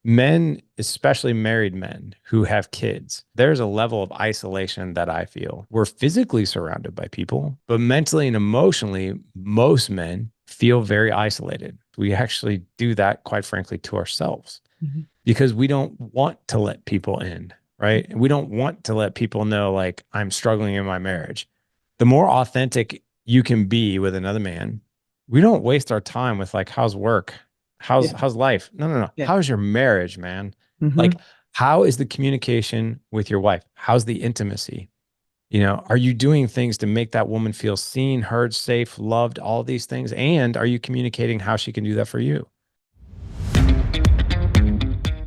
Men, especially married men who have kids, there's a level of isolation that I feel. We're physically surrounded by people, but mentally and emotionally, most men feel very isolated. We actually do that, quite frankly, to ourselves Mhm. because we don't want to let people in, right? We don't want to let people know, like, I'm struggling in my marriage. The more authentic you can be with another man, we don't waste our time with like, how's work? Yeah. How's life? No, no, no. Yeah. How's your marriage, man? Like, Hmm. how is the communication with your wife? How's the intimacy? Are you doing things to make that woman feel seen, heard, safe, loved, all these things? And are you communicating how she can do that for you?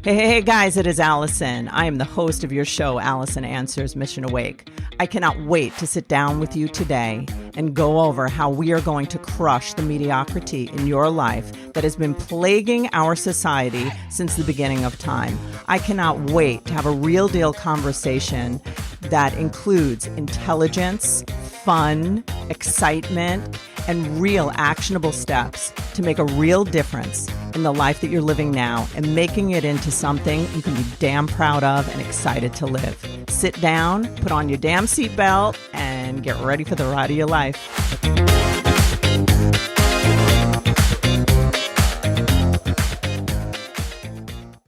Hey, guys, it is Allison. I am the host of your show, Allison Answers Mission Awake. I cannot wait to sit down with you today and go over how we are going to crush the mediocrity in your life that has been plaguing our society since the beginning of time. I cannot wait to have a real deal conversation that includes intelligence, fun, excitement, and real actionable steps to make a real difference in the life that you're living now and making it into something you can be damn proud of and excited to live. Sit down, put on your damn seatbelt, and get ready for the ride of your life.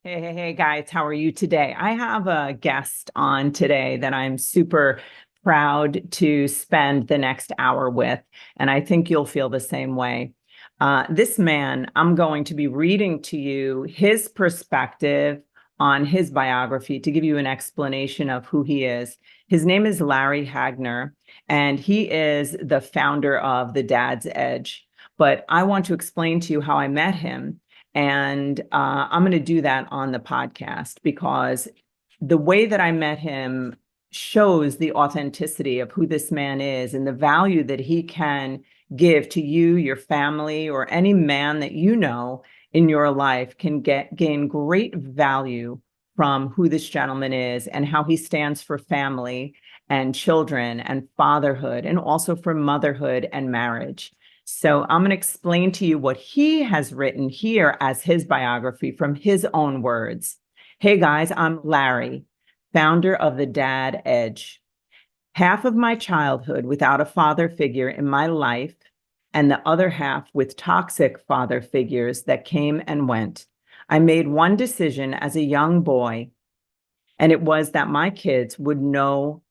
Hey, guys, how are you today? I have a guest on today that I'm super proud to spend the next hour with, and I think you'll feel the same way. This man, I'm going to be reading to you his perspective on his biography to give you an explanation of who he is. His name is Larry Hagner, and he is the founder of The Dad's Edge. But I want to explain to you how I met him. And I'm going to do that on the podcast because the way that I met him shows the authenticity of who this man is and the value that he can give to you, your family, or any man that you know in your life can gain great value from who this gentleman is and how he stands for family and children and fatherhood and also for motherhood and marriage. So I'm going to explain to you what he has written here as his biography from his own words. Hey guys, I'm Larry, founder of the Dad Edge. Half of my childhood without a father figure in my life, and the other half with toxic father figures that came and went. I made one decision as a young boy, and it was that my kids would know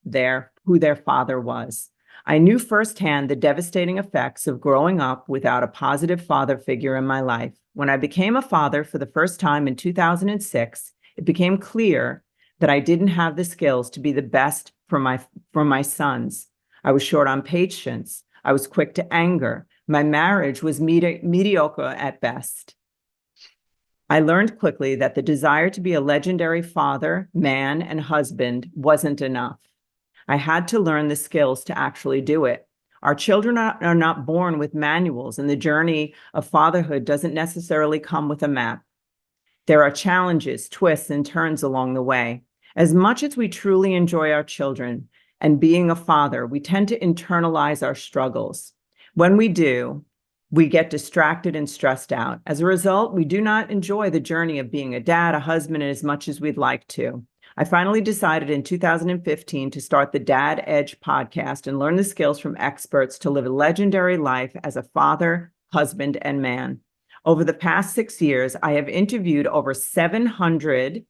who their father was. I knew firsthand the devastating effects of growing up without a positive father figure in my life. When I became a father for the first time in 2006, it became clear that I didn't have the skills to be the best for my sons. I was short on patience. I was quick to anger. My marriage was mediocre at best. I learned quickly that the desire to be a legendary father, man, and husband wasn't enough. I had to learn the skills to actually do it. Our children are not born with manuals, and the journey of fatherhood doesn't necessarily come with a map. There are challenges, twists, and turns along the way. As much as we truly enjoy our children and being a father, we tend to internalize our struggles. When we do, we get distracted and stressed out. As a result, we do not enjoy the journey of being a dad, a husband, as much as we'd like to. I finally decided in 2015 to start the Dad Edge podcast and learn the skills from experts to live a legendary life as a father, husband, and man. Over the past 6 years, I have interviewed over 700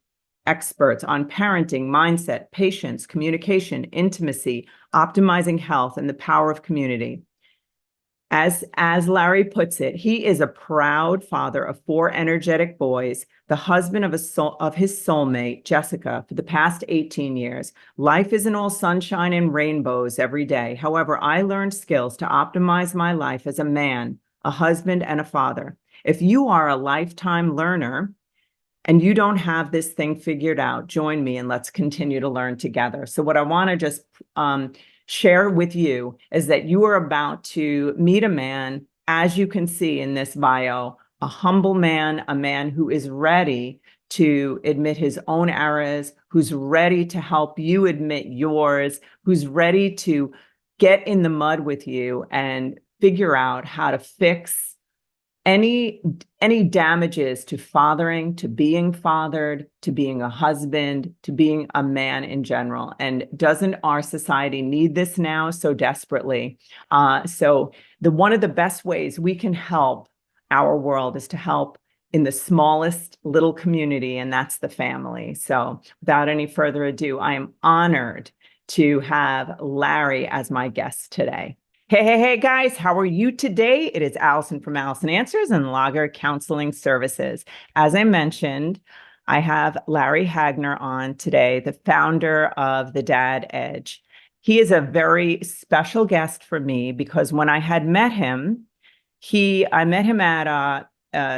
experts on parenting, mindset, patience, communication, intimacy, optimizing health, and the power of community. As Larry puts it, he is a proud father of four energetic boys, the husband of his soulmate, Jessica, for the past 18 years. Life isn't all sunshine and rainbows every day. However, I learned skills to optimize my life as a man, a husband, and a father. If you are a lifetime learner and you don't have this thing figured out, join me and let's continue to learn together. So what I want to just share with you is that you are about to meet a man, as you can see in this bio, a humble man, a man who is ready to admit his own errors, who's ready to help you admit yours, who's ready to get in the mud with you and figure out how to fix any any damages to fathering, to being fathered, to being a husband, to being a man in general. And doesn't our society need this now so desperately? So the one of the best ways we can help our world is to help in the smallest little community, and that's the family. So without any further ado, I am honored to have Larry as my guest today. Hey, guys, how are you today? It is Allison from Allison Answers and Lager Counseling Services. As I mentioned, I have Larry Hagner on today, the founder of The Dad Edge. He is a very special guest for me because when I had met him, I met him at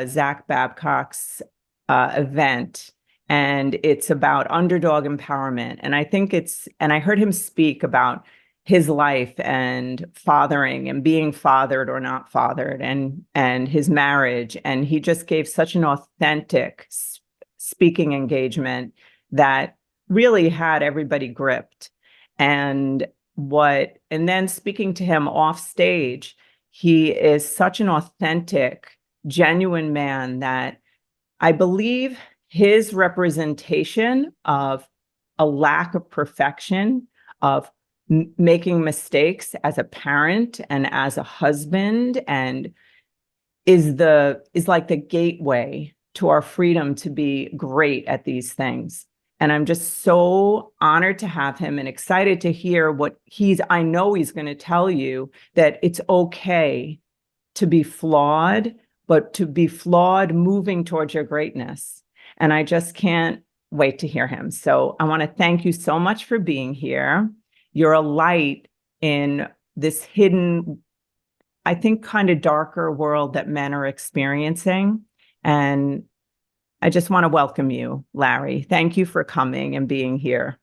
Zach Babcock's event, and it's about underdog empowerment. And I heard him speak about his life and fathering and being fathered or not fathered and his marriage. And he just gave such an authentic speaking engagement that really had everybody gripped. And then speaking to him off stage, he is such an authentic, genuine man that I believe his representation of a lack of perfection, of making mistakes as a parent and as a husband, and is like the gateway to our freedom to be great at these things. And I'm just so honored to have him and excited to hear I know he's going to tell you that it's okay to be flawed, but to be flawed moving towards your greatness. And I just can't wait to hear him. So I want to thank you so much for being here. You're a light in this hidden, I think, kind of darker world that men are experiencing. And I just want to welcome you, Larry. Thank you for coming and being here.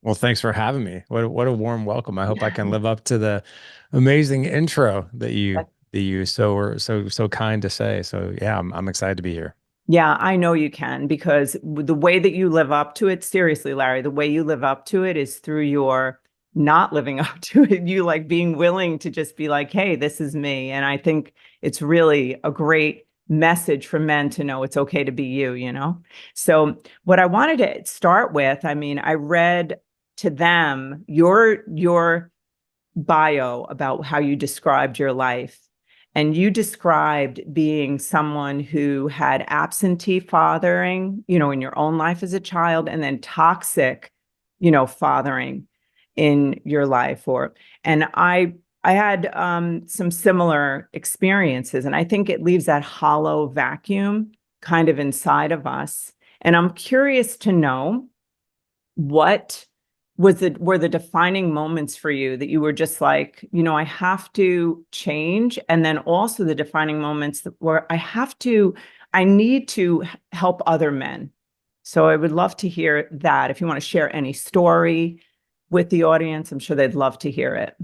Well, thanks for having me. What a warm welcome. I hope I can live up to the amazing intro that you so kind to say. So yeah, I'm excited to be here. Yeah, I know you can, because the way that you live up to it, seriously, Larry, the way you live up to it is through your not living up to it. You like being willing to just be like, hey, this is me. And I think it's really a great message for men to know it's okay to be you, you know? So what I wanted to start with, I mean, I read to them your bio about how you described your life. And you described being someone who had absentee fathering, in your own life as a child, and then toxic, fathering in your life. And I had some similar experiences, and I think it leaves that hollow vacuum kind of inside of us. And I'm curious to know, what were the defining moments for you that you were just like, I have to change? And then also the defining moments where I need to help other men. So I would love to hear that. If you want to share any story with the audience, I'm sure they'd love to hear it.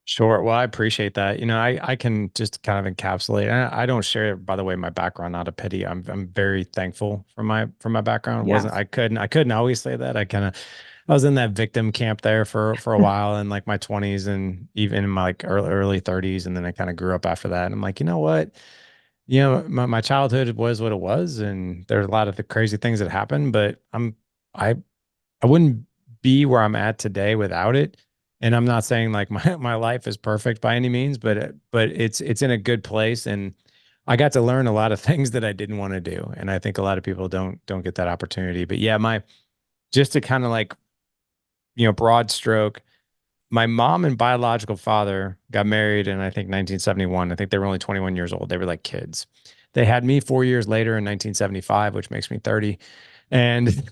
Sure. Well, I appreciate that. I can just kind of encapsulate. I don't share, by the way, my background out of pity. I'm very thankful for my background. Wasn't Yes. I couldn't always say that. I was in that victim camp there for a while in like my 20s and even in my like early 30s, and then I kind of grew up after that. And I'm like, you know what? My childhood was what it was, and there's a lot of the crazy things that happened, but I I wouldn't be where I'm at today without it. And I'm not saying like my life is perfect by any means, but it's in a good place, and I got to learn a lot of things that I didn't want to do, and I think a lot of people don't get that opportunity. But yeah, my just to kind of like broad stroke, my mom and biological father got married in, I think, 1971. I think they were only 21 years old. They were like kids. They had me 4 years later in 1975, which makes me 30. And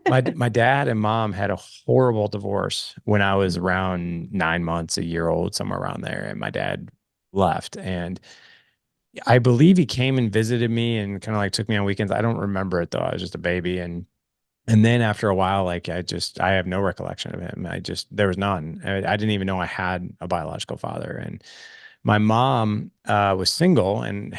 my dad and mom had a horrible divorce when I was around 9 months, a year old, somewhere around there. And my dad left. And I believe he came and visited me and kind of like took me on weekends. I don't remember it though. I was just a baby. And then after a while, like I have no recollection of him. There was none. I didn't even know I had a biological father. And my mom was single and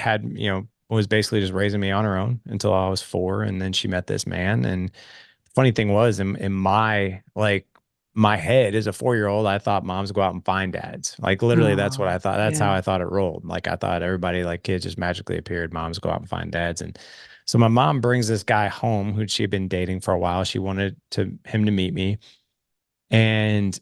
was basically just raising me on her own until I was 4. And then she met this man. And the funny thing was in my like my head as a 4 year old, I thought moms go out and find dads. Like literally, that's what Oh, I thought. That's how yeah. I thought it rolled. Like I thought everybody, like kids just magically appeared. Moms go out and find dads. And so my mom brings this guy home who she had been dating for a while. She wanted him to meet me. And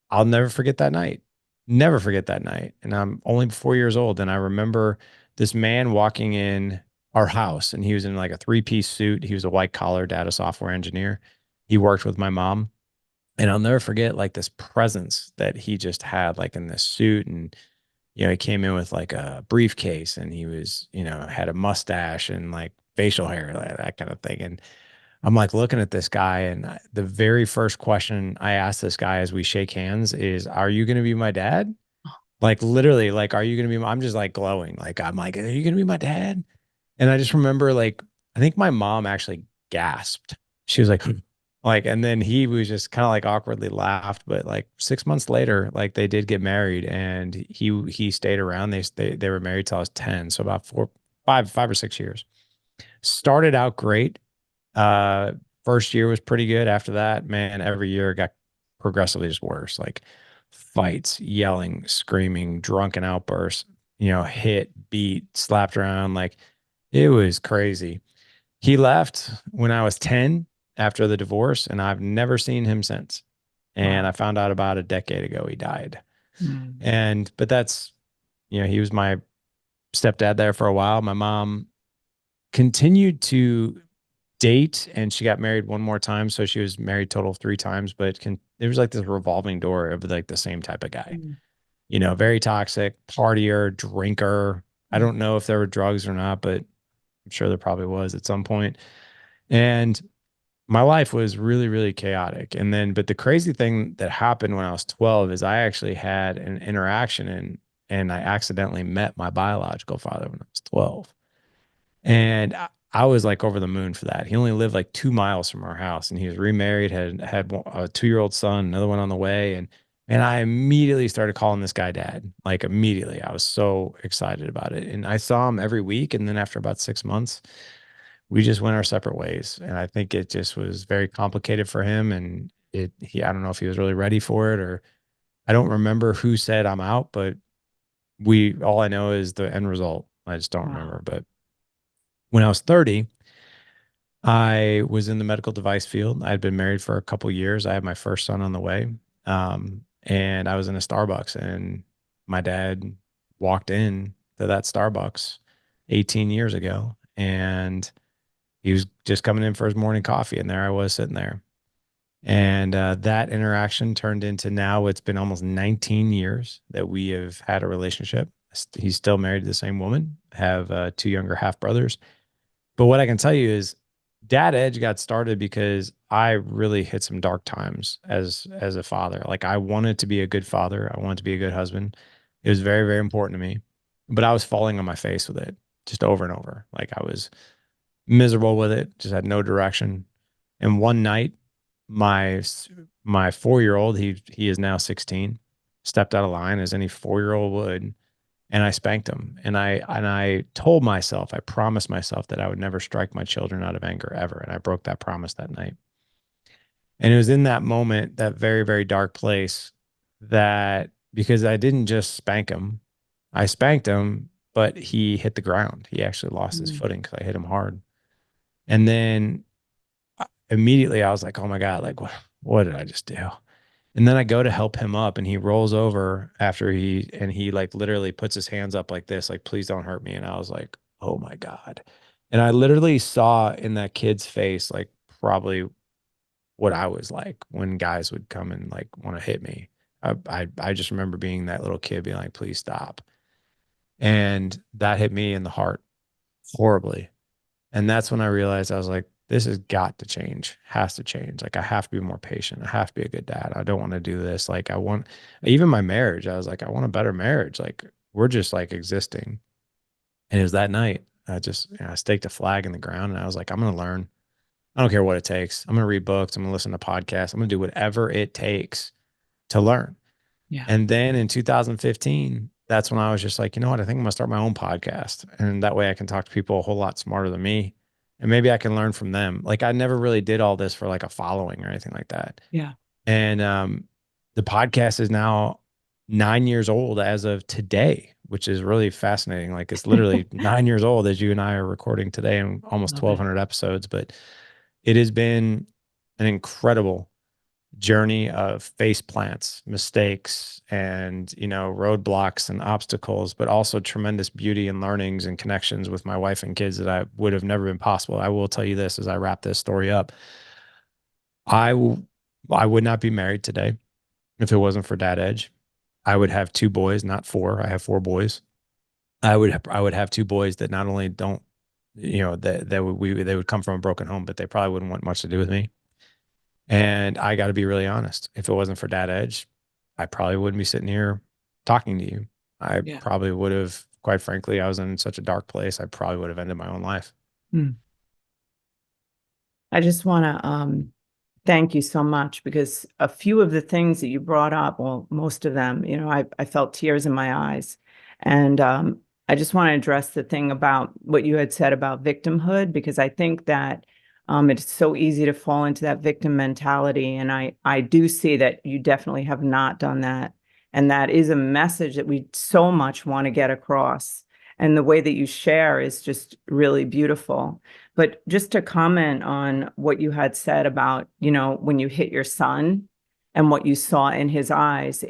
I'll never forget that night. Never forget that night. And I'm only 4 years old. And I remember this man walking in our house, and he was in like a three-piece suit. He was a white collar data software engineer. He worked with my mom. And I'll never forget like this presence that he just had, like in this suit. And, he came in with like a briefcase, and he was, had a mustache and like facial hair, like, that kind of thing. And I'm like looking at this guy, and the very first question I ask this guy as we shake hands is, "Are you going to be my dad?" Like literally, like, "Are you going to be?" I'm just like glowing. Like I'm like, "Are you going to be my dad?" And I just remember like, I think my mom actually gasped. She was like, like, and then he was just kind of like awkwardly laughed. But like 6 months later, like they did get married, and he stayed around. They were married till I was 10, so about 5 or 6 years. Started out great. uh, First year was pretty good. After that, man, every year got progressively just worse. Like fights, yelling, screaming, drunken outbursts, hit, beat, slapped around. Like it was crazy. He left when I was 10 after the divorce, and I've never seen him since. And Wow. I found out about a decade ago he died. Mm. But that's, he was my stepdad there for a while. My mom continued to date, and she got married one more time, so she was married total of 3 times. But there was like this revolving door of like the same type of guy, Mm. very toxic, partier, drinker. I Mm. don't know if there were drugs or not, but I'm sure there probably was at some point. And my life was really, really chaotic. And then, but the crazy thing that happened when I was 12 is I actually had an interaction, and I accidentally met my biological father when I was 12. And I was like over the moon for that. He only lived like 2 miles from our house, and he was remarried, had a 2 year old son, another one on the way. And I immediately started calling this guy dad. Like immediately. I was so excited about it. And I saw him every week. And then after about 6 months, we just went our separate ways. And I think it just was very complicated for him. And I don't know if he was really ready for it, or I don't remember who said I'm out, but all I know is the end result. I just don't Wow. remember. But when I was 30, I was in the medical device field. I had been married for a couple years. I had my first son on the way. And I was in a Starbucks, and my dad walked in to that Starbucks 18 years ago, and he was just coming in for his morning coffee. And there I was sitting there. And that interaction turned into, now it's been almost 19 years that we have had a relationship. He's still married to the same woman, have two younger half brothers. But what I can tell you is Dad Edge got started because I really hit some dark times as a father. Like I wanted to be a good father. I wanted to be a good husband. It was very, very important to me. But I was falling on my face with it just over and over. Like I was miserable with it, just had no direction. And one night, my my 4 year old, he is now 16, stepped out of line as any 4 year old would, and I spanked him. And I told myself, I promised myself that I would never strike my children out of anger ever. And I broke that promise that night. And it was in that moment, that very, very dark place, that because I didn't just spank him, I spanked him, but he hit the ground. He actually lost his Mm. footing because I hit him hard. And then immediately I was like, oh my God, like what did I just do? And then I go to help him up, and he rolls over after he like literally puts his hands up like this, like, please don't hurt me. And I was like, oh my God. And I literally saw in that kid's face, like probably what I was like when guys would come and like want to hit me. I just remember being that little kid being like, please stop. And that hit me in the heart horribly. And that's when I realized, I was like, this has got to change, has to change. Like, I have to be more patient. I have to be a good dad. I don't want to do this. Like, I want, even my marriage, I was like, I want a better marriage. Like, we're just like existing. And it was that night, I staked a flag in the ground, and I was like, I'm going to learn. I don't care what it takes. I'm going to read books. I'm going to listen to podcasts. I'm going to do whatever it takes to learn. Yeah. And then in 2015, that's when I was just like, you know what? I think I'm gonna start my own podcast. And that way I can talk to people a whole lot smarter than me. And maybe I can learn from them. Like I never really did all this for like a following or anything like that. Yeah. And the podcast is now 9 years old as of today, which is really fascinating. Like it's literally 9 years old as you and I are recording today, and almost Love it. 1,200 episodes. But it has been an incredible journey of face plants, mistakes, and roadblocks and obstacles, but also tremendous beauty and learnings and connections with my wife and kids that I would have never been possible. I will tell you this as I wrap this story up. I will, I would not be married today if it wasn't for Dad Edge. I would have two boys, not four. I have four boys. I would have two boys that not only don't, they would come from a broken home, but they probably wouldn't want much to do with me. And I got to be really honest. If it wasn't for Dad Edge, I probably wouldn't be sitting here talking to you. I Yeah. probably would have, quite frankly, I was in such a dark place. I probably would have ended my own life. Hmm. I just want to thank you so much because a few of the things that you brought up, well, most of them, I felt tears in my eyes. And I just want to address the thing about what you had said about victimhood, because I think that it's so easy to fall into that victim mentality. And I do see that you definitely have not done that. And that is a message that we so much want to get across. And the way that you share is just really beautiful. But just to comment on what you had said about, when you hit your son and what you saw in his eyes,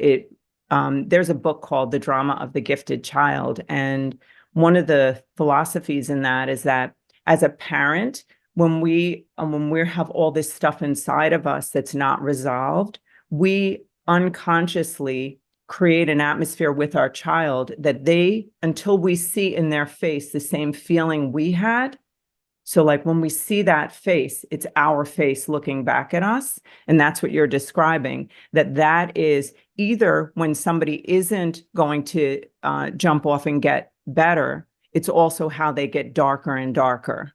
there's a book called The Drama of the Gifted Child. And one of the philosophies in that is that as a parent, when we have all this stuff inside of us that's not resolved, we unconsciously create an atmosphere with our child that until we see in their face the same feeling we had. So like when we see that face, it's our face looking back at us. And that's what you're describing, that is either when somebody isn't going to jump off and get better, it's also how they get darker and darker.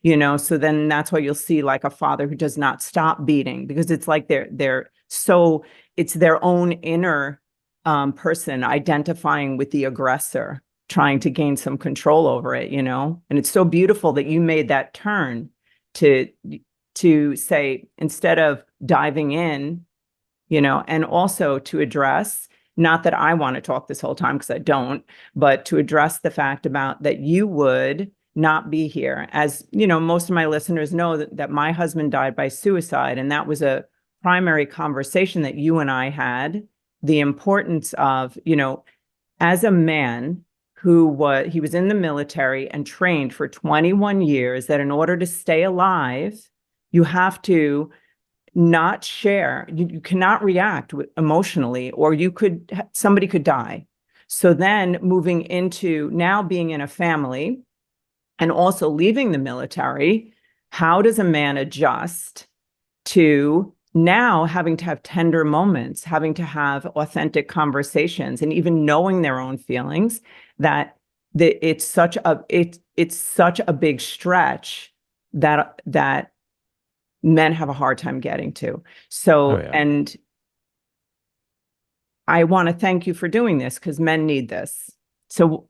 So then that's why you'll see like a father who does not stop beating, because it's like it's their own inner person identifying with the aggressor, trying to gain some control over it, And it's so beautiful that you made that turn to say, instead of diving in, and also to address, not that I want to talk this whole time because I don't, but to address the fact about that you would not be here. As most of my listeners know that my husband died by suicide, and that was a primary conversation that you and I had, the importance of, as a man he was in the military and trained for 21 years, that in order to stay alive, you have to not share. You cannot react emotionally, or somebody could die. So then moving into now being in a family and also leaving the military, how does a man adjust to now having to have tender moments, having to have authentic conversations, and even knowing their own feelings, that it's such a big stretch that men have a hard time getting to. Oh, So, yeah. and I want to thank you for doing this because men need this. So,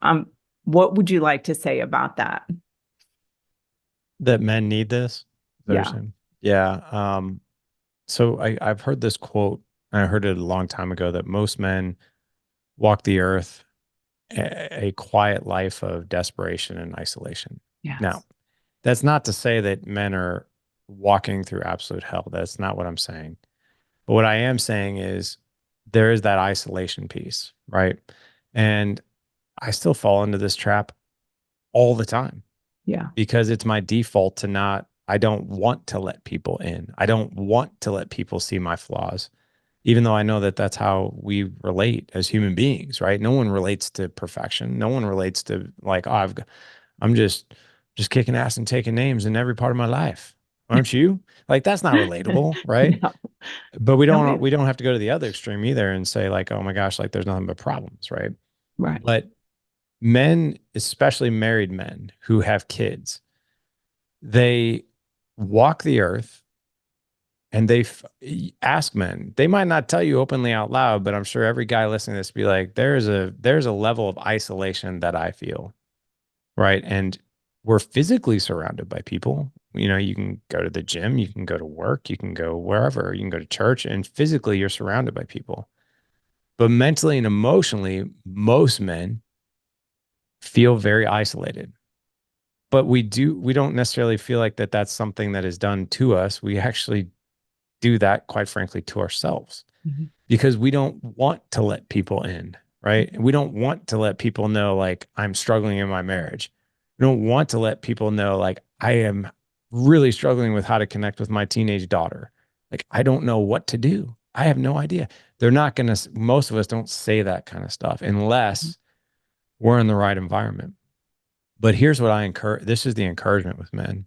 what would you like to say about that? That men need this. Is that what you're Yeah. saying? Yeah. So I've heard this quote, and I heard it a long time ago, that most men walk the earth a quiet life of desperation and isolation. Now, Yes. that's not to say that men are walking through absolute hell. That's not what I'm saying. But what I am saying is there is that isolation piece, right? And I still fall into this trap all the time Yeah. because it's my default to not, I don't want to let people in. I don't want to let people see my flaws, even though I know that that's how we relate as human beings, right? No one relates to perfection. No one relates to like, oh, I'm just kicking ass and taking names in every part of my life. Aren't you? Like that's not relatable, right? No, But we don't nobody. we don't have to go to the other extreme either and say like, oh my gosh, like there's nothing but problems, right? Right. But men, especially married men who have kids, they walk the earth and ask men. They might not tell you openly out loud, but I'm sure every guy listening to this be like, there's a level of isolation that I feel, right? And we're physically surrounded by people. You can go to the gym, you can go to work, you can go wherever, you can go to church, and physically you're surrounded by people. But mentally and emotionally, most men feel very isolated. But we don't necessarily feel like that's something that is done to us. We actually do that, quite frankly, to ourselves Mhm. because we don't want to let people in, right? We don't want to let people know, like, I'm struggling in my marriage. We don't want to let people know, like, I am really struggling with how to connect with my teenage daughter. Like, I don't know what to do. I have no idea. They're not going to, most of us don't say that kind of stuff Mhm. unless we're in the right environment. But here's what I encourage, this is the encouragement with men.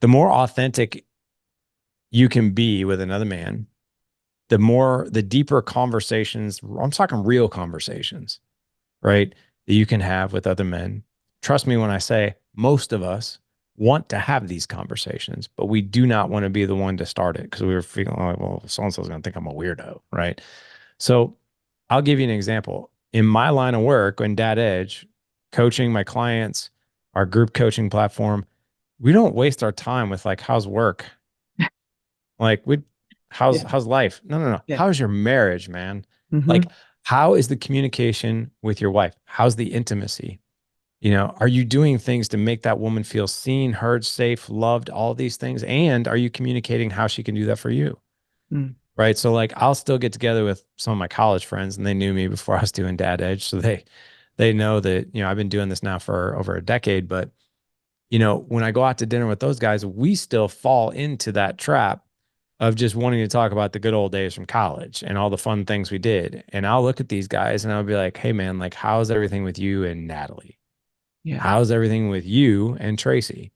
The more authentic you can be with another man, the deeper conversations, I'm talking real conversations, right? That you can have with other men. Trust me when I say most of us want to have these conversations, but we do not want to be the one to start it because we were feeling like, well, so and so's going to think I'm a weirdo, right? So I'll give you an example. In my line of work in Dad Edge, coaching my clients, our group coaching platform, we don't waste our time with like, how's work? Like, Yeah. how's life? No, no, no. Yeah. How's your marriage, man? Like, Hmm. how is the communication with your wife? How's the intimacy? Are you doing things to make that woman feel seen, heard, safe, loved, all these things? And are you communicating how she can do that for you? Mm. Right. So like I'll still get together with some of my college friends and they knew me before I was doing Dad Edge. So they know that, I've been doing this now for over a decade. But, when I go out to dinner with those guys, we still fall into that trap of just wanting to talk about the good old days from college and all the fun things we did. And I'll look at these guys and I'll be like, hey man, like how's everything with you and Natalie? Yeah. How's everything with you and Tracy?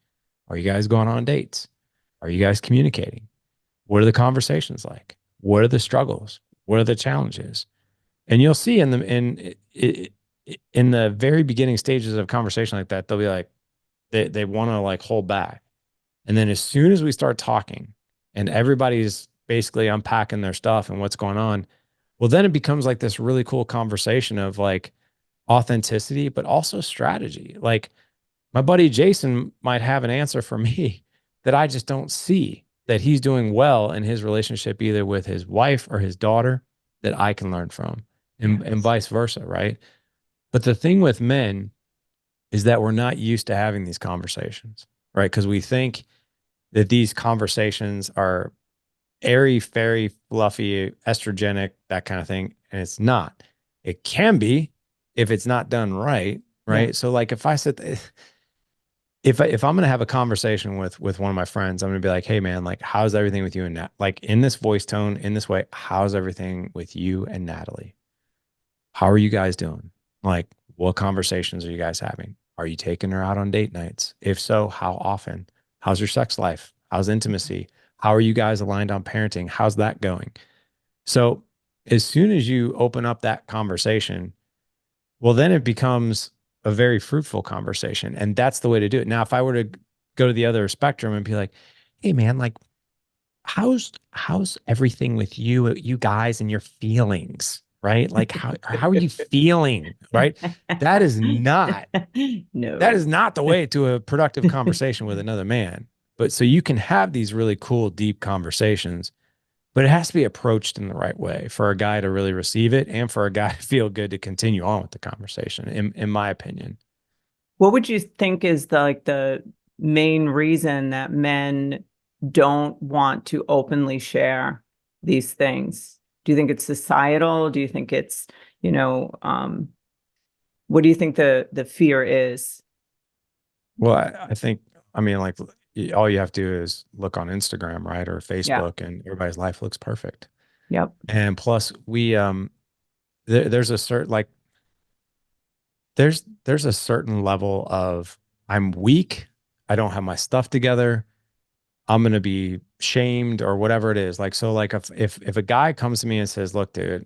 Are you guys going on dates? Are you guys communicating? What are the conversations like? What are the struggles? What are the challenges? And you'll see in the very beginning stages of conversation like that, they'll be like they want to like hold back. And then as soon as we start talking and everybody's basically unpacking their stuff and what's going on, well, then it becomes like this really cool conversation of like authenticity, but also strategy. Like my buddy Jason might have an answer for me that I just don't see that he's doing well in his relationship, either with his wife or his daughter, that I can learn from, and Yes. vice versa. Right. But the thing with men is that we're not used to having these conversations, right? Because we think that these conversations are airy, fairy, fluffy, estrogenic, that kind of thing. And it's not. It can be if it's not done right. Yeah. Right. So like if I said if I'm gonna have a conversation with one of my friends, I'm gonna be like, hey man, like how's everything with you and Nat? Like in this voice tone, in this way, how's everything with you and Natalie? How are you guys doing? Like, what conversations are you guys having? Are you taking her out on date nights? If so, how often? How's your sex life? How's intimacy? How are you guys aligned on parenting? How's that going? So, as soon as you open up that conversation, well, then it becomes a very fruitful conversation. And that's the way to do it. Now, if I were to go to the other spectrum and be like, hey, man, like, how's everything with you guys and your feelings, right? Like how are you feeling, right? That is not that No. is not the way to a productive conversation with another man. But so you can have these really cool, deep conversations, but it has to be approached in the right way for a guy to really receive it and for a guy to feel good to continue on with the conversation, in my opinion. What would you think is the main reason that men don't want to openly share these things? Do you think it's societal? Do you think it's, you know, what do you think the fear is? Well, I think, I mean, like all you have to do is look on Instagram, right? Or Yeah. Facebook, and everybody's life looks perfect. Yep. And plus there's a certain like there's a certain level of I'm weak, I don't have my stuff together, I'm gonna be shamed or whatever it is. Like so like if a guy comes to me and says, look, dude,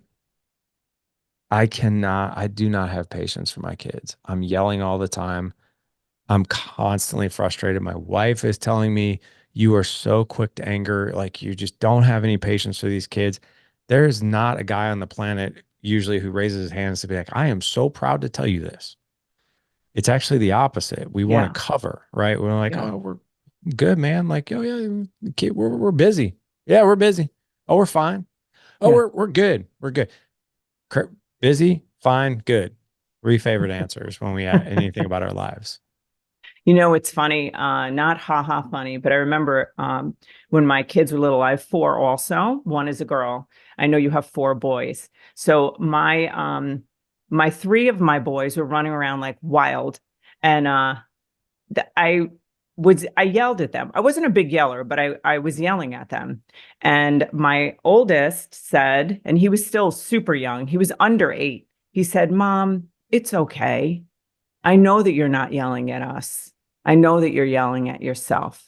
I do not have patience for my kids. I'm yelling all the time. I'm constantly frustrated. My wife is telling me you are so quick to anger, like you just don't have any patience for these kids. There is not a guy on the planet usually who raises his hands to be like, I am so proud to tell you this. It's actually the opposite. We want to Yeah. cover, right? We're like, Yeah. oh, we're Good, man. Like, oh yeah, we're busy. Yeah, we're busy. Oh, we're fine. Oh, Yeah. we're good. We're good. Busy, fine, good. Three favorite answers when we anything about our lives. It's funny, not ha funny, but I remember when my kids were little, I have four also. One is a girl. I know you have four boys. So my three of my boys were running around like wild. And I yelled at them. I wasn't a big yeller, but I was yelling at them. And my oldest said, and he was still super young, he was under 8. He said, Mom, it's okay. I know that you're not yelling at us. I know that you're yelling at yourself.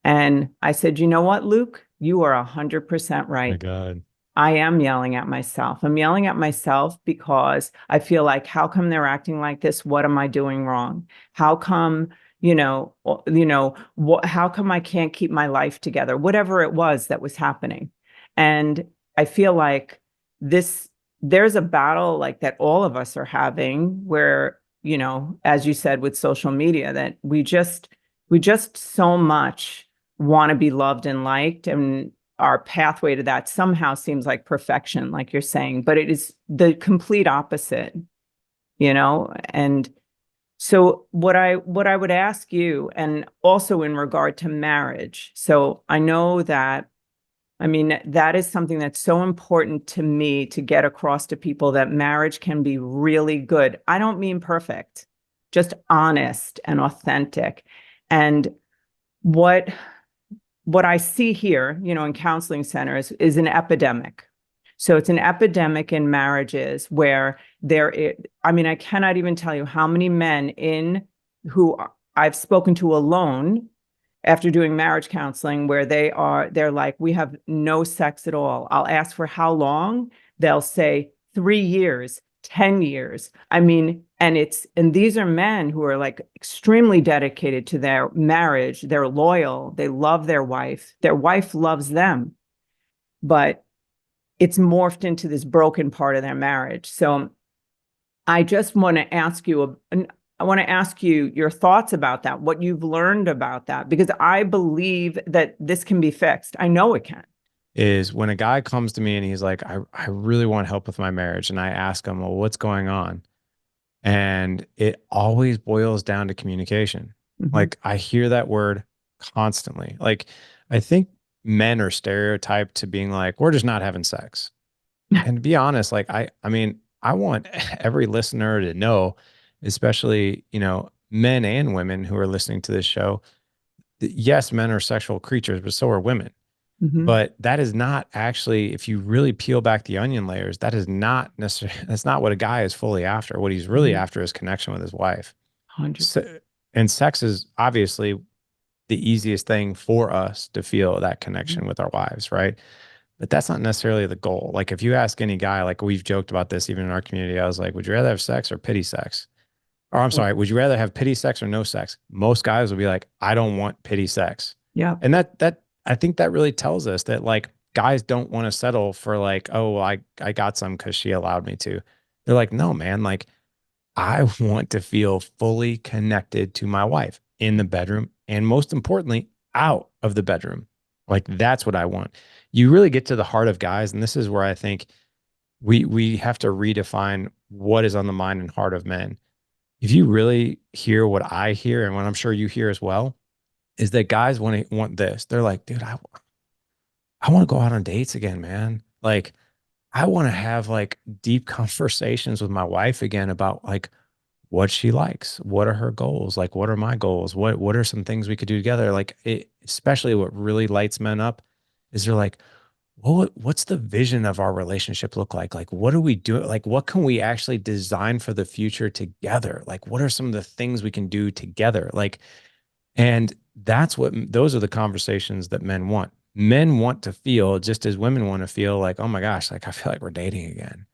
And I said, you know what, Luke? You are 100% My right. God. I am yelling at myself. I'm yelling at myself because I feel like, how come they're acting like this? What am I doing wrong? How come, how come I can't keep my life together? Whatever it was that was happening. And I feel like this, there's a battle like that all of us are having where, as you said, with social media, that we just so much want to be loved and liked, and our pathway to that somehow seems like perfection, like you're saying, but it is the complete opposite, And so what I would ask you, and also in regard to marriage, so I know that, I mean, that is something that's so important to me to get across to people, that marriage can be really good. I don't mean perfect, just honest and authentic. And what what I see here, in counseling centers is an epidemic. So it's an epidemic in marriages where I mean, I cannot even tell you how many men in who I've spoken to alone after doing marriage counseling, where they're like, we have no sex at all. I'll ask for how long. They'll say 3 years, 10 years. I mean, and these are men who are like extremely dedicated to their marriage. They're loyal. They love their wife. Their wife loves them, but it's morphed into this broken part of their marriage. So I just want to ask you, I want to ask you your thoughts about that, what you've learned about that, because I believe that this can be fixed. I know it can. Is when a guy comes to me and he's like, I really want help with my marriage. And I ask him, well, what's going on? And it always boils down to communication. Mhm. Like I hear that word constantly. Like I think men are stereotyped to being like, we're just not having sex. And to be honest, like I mean, I want every listener to know, especially, men and women who are listening to this show, that yes, men are sexual creatures, but so are women. Mhm. But that is not actually, if you really peel back the onion layers, that is not necessarily, that's not what a guy is fully after. What he's really Mhm. after is connection with his wife. 100. So, and sex is obviously the easiest thing for us to feel that connection with our wives, right? But that's not necessarily the goal. Like if you ask any guy, like we've joked about this even in our community, I was like, would you rather have sex or pity sex? Or I'm sorry, would you rather have pity sex or no sex? Most guys will be like, I don't want pity sex. Yeah. And that I think that really tells us that like guys don't want to settle for like, oh, well, I got some because she allowed me to. They're like, no, man, like I want to feel fully connected to my wife in the bedroom and most importantly, out of the bedroom. Like that's what I want. You really get to the heart of guys, and this is where I think we have to redefine what is on the mind and heart of men. If you really hear what I hear and what I'm sure you hear as well, is that guys want this. They're like, dude, I want to go out on dates again, man. Like I want to have like deep conversations with my wife again about like what she likes, what are her goals, like what are my goals, what are some things we could do together. Like especially what really lights men up is they're like, well, what's the vision of our relationship look like? Like, what do we do? Like, what can we actually design for the future together? Like, what are some of the things we can do together? Like, and those are the conversations that men want. Men want to feel just as women want to feel like, oh my gosh, like I feel like we're dating again.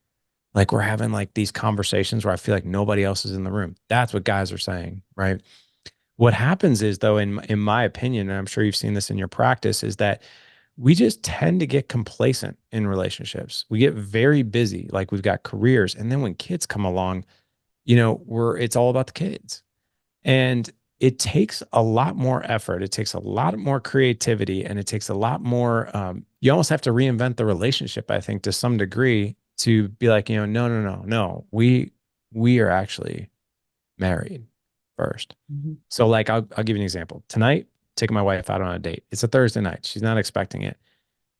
Like we're having like these conversations where I feel like nobody else is in the room. That's what guys are saying, right? What happens is though, in my opinion, and I'm sure you've seen this in your practice, is that we just tend to get complacent in relationships. We get very busy, like we've got careers, and then when kids come along, it's all about the kids. And it takes a lot more effort. It takes a lot more creativity, and it takes a lot more. You almost have to reinvent the relationship, I think, to some degree, to be like, no, no, no, no. We are actually married first. Mhm. So, like, I'll give you an example. Tonight, taking my wife out on a date. It's a Thursday night. She's not expecting it.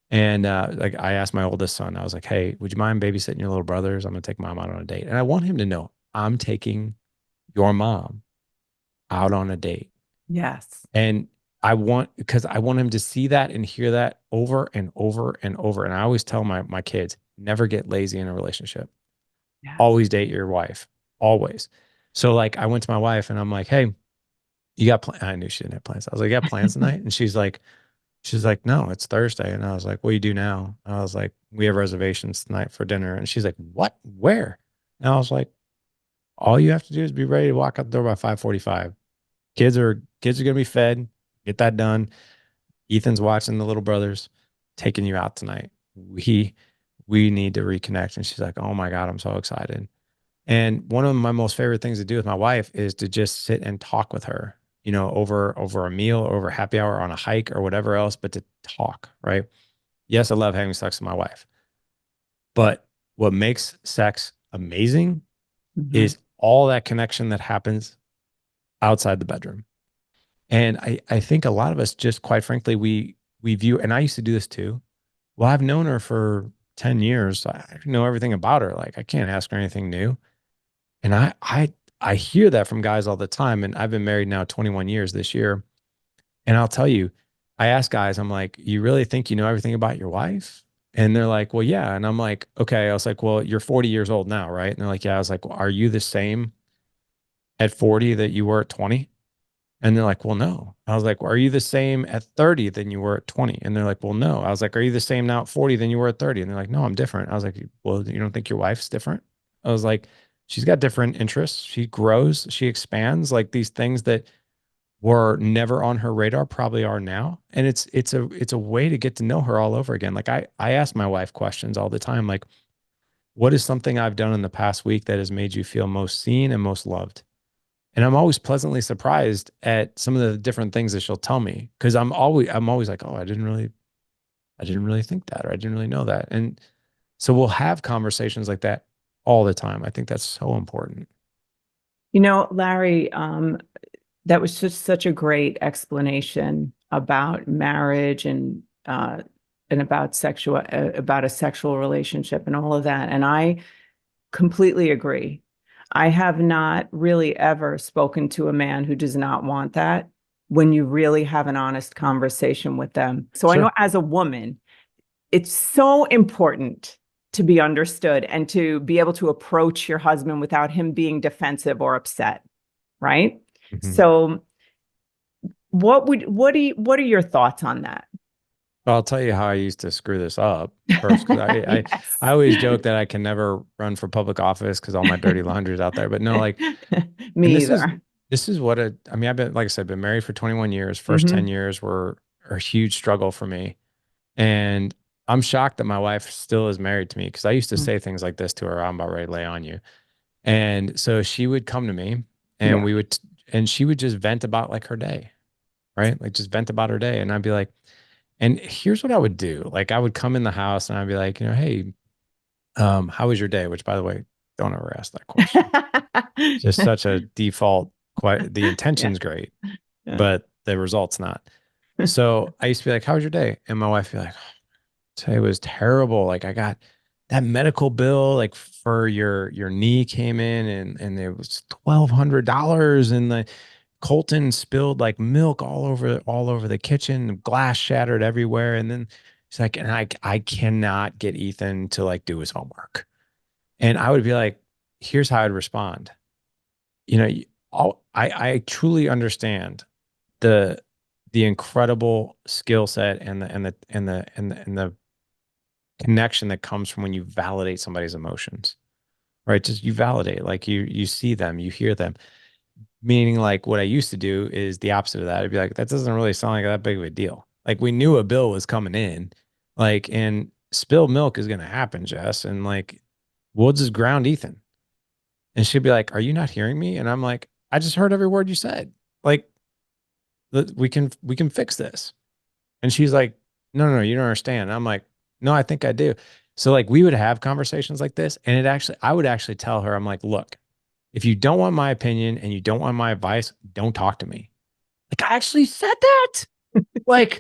And like, I asked my oldest son, I was like, "Hey, would you mind babysitting your little brothers? I'm gonna take mom out on a date." And I want him to know I'm taking your mom out on a date. Yes. And because I want him to see that and hear that over and over and over. And I always tell my kids, never get lazy in a relationship. Yes. Always date your wife. Always. So, like, I went to my wife and I'm like, "Hey, you got plans?" I knew she didn't have plans. I was like, "You got plans tonight?" And she's like, "No, it's Thursday." And I was like, "What do you do now?" I was like, "We have reservations tonight for dinner." And she's like, "What? Where?" And I was like, "All you have to do is be ready to walk out the door by 5:45. Kids are gonna be fed. Get that done. Ethan's watching the little brothers, taking you out tonight. We need to reconnect." And she's like, "Oh my God, I'm so excited." And one of my most favorite things to do with my wife is to just sit and talk with her, over a meal, over happy hour, on a hike or whatever else, but to talk, right? Yes, I love having sex with my wife, but what makes sex amazing Mhm. is all that connection that happens outside the bedroom. And I think a lot of us, just quite frankly, we view, and I used to do this too. Well, I've known her for 10 years. I know everything about her. Like, I can't ask her anything new. And I hear that from guys all the time. And I've been married now 21 years this year. And I'll tell you, I ask guys, I'm like, "You really think you know everything about your wife?" And they're like, "Well, yeah." And I'm like, "Okay." I was like, "Well, you're 40 years old now, right?" And they're like, "Yeah." I was like, "Well, are you the same at 40 that you were at 20?" And they're like, "Well, no." I was like, "Well, are you the same at 30 than you were at 20?" And they're like, "Well, no." I was like, "Are you the same now at 40 than you were at 30?" And they're like, "No, I'm different." I was like, "Well, you don't think your wife's different?" I was like, "She's got different interests. She grows, she expands, like these things that were never on her radar probably are now." And it's a way to get to know her all over again. Like, I ask my wife questions all the time, like, "What is something I've done in the past week that has made you feel most seen and most loved?" And I'm always pleasantly surprised at some of the different things that she'll tell me, because I'm always like, "Oh, I didn't really think that, or I didn't really know that." And so we'll have conversations like that all the time. I think that's so important. Larry, that was just such a great explanation about marriage and about a sexual relationship and all of that. And I completely agree. I have not really ever spoken to a man who does not want that when you really have an honest conversation with them. So I know Sure. as a woman, it's so important to be understood and to be able to approach your husband without him being defensive or upset, right? Mhm. So what are your thoughts on that? Well, I'll tell you how I used to screw this up first, because I Yes. always joke that I can never run for public office because all my dirty laundry is out there. But no, like, and Me this is either. this is what I mean, I've been, like I said, been married for 21 years. First 10 Hmm. years were a huge struggle for me. And I'm shocked that my wife still is married to me, because I used to say things like this to her: "I'm about ready to lay on you." And so she would come to me, and Yeah. and she would just vent about, like, her day, right? Like, just vent about her day. And I'd be like, and here's what I would do. Like, I would come in the house and I'd be like, "Hey, how was your day?" Which, by the way, don't ever ask that question. Just such a default. Quite the Yeah. intention's great, Yeah. but the result's not. So I used to be like, "How was your day?" And my wife would be like, "Today was terrible. Like, I got that medical bill, like, for your knee came in, and it was $1,200, and the Colton spilled like milk all over the kitchen, glass shattered everywhere." And then she's like, "And I cannot get Ethan to, like, do his homework." And I would be like, here's how I'd respond. You know, I truly understand the the incredible skill set, and the connection that comes from when you validate somebody's emotions, right? Just, you validate, like, you see them, you hear them. Meaning, like, what I used to do is the opposite of that. I'd be like, "That doesn't really sound like that big of a deal." Like, we knew a bill was coming in, like, and spilled milk is going to happen, Jess. And, like, we'll just ground Ethan. And she'd be like, "Are you not hearing me?" And I'm like, "I just heard every word you said." Like, we can fix this. And she's like, no, no, no, you don't understand. And I'm like, no, I think I do. So like we would have conversations like this. And I would actually tell her, I'm like, look, if you don't want my opinion and you don't want my advice, don't talk to me. Like I actually said that. Like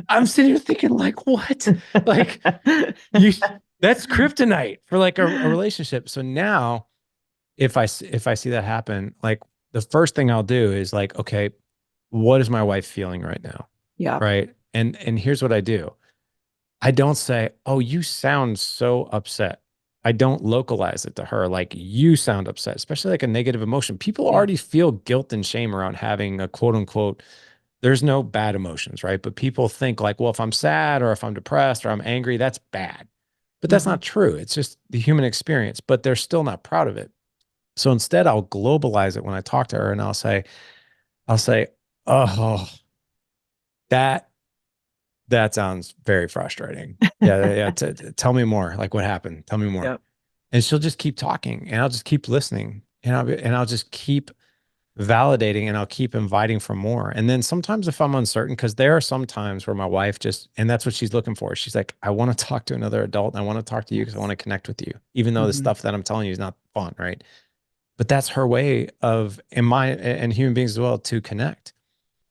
I'm sitting here thinking, like, what? Like you, that's kryptonite for like a relationship. So now if I see that happen, like the first thing I'll do is like, okay, what is my wife feeling right now? Yeah. Right. And here's what I do. I don't say, oh, you sound so upset. I don't localize it to her like you sound upset, especially like a negative emotion. People Yeah. already feel guilt and shame around having a quote unquote, there's no bad emotions, right? But people think like, well, if I'm sad or if I'm depressed or I'm angry, that's bad. But that's Mhm. not true. It's just the human experience, but they're still not proud of it. So instead, I'll globalize it when I talk to her and I'll say, oh, that that sounds very frustrating. Yeah, yeah. Tell me more. Like what happened? Tell me more. Yep. And she'll just keep talking, and I'll just keep listening, and I'll just keep validating, and I'll keep inviting for more. And then sometimes if I'm uncertain, because there are some times where my wife just, and that's what she's looking for. She's like, I want to talk to another adult. And I want to talk to you because I want Yes. to connect with you, even though the Mhm. stuff that I'm telling you is not fun, right? But that's her way of, in my and human beings as well, to connect.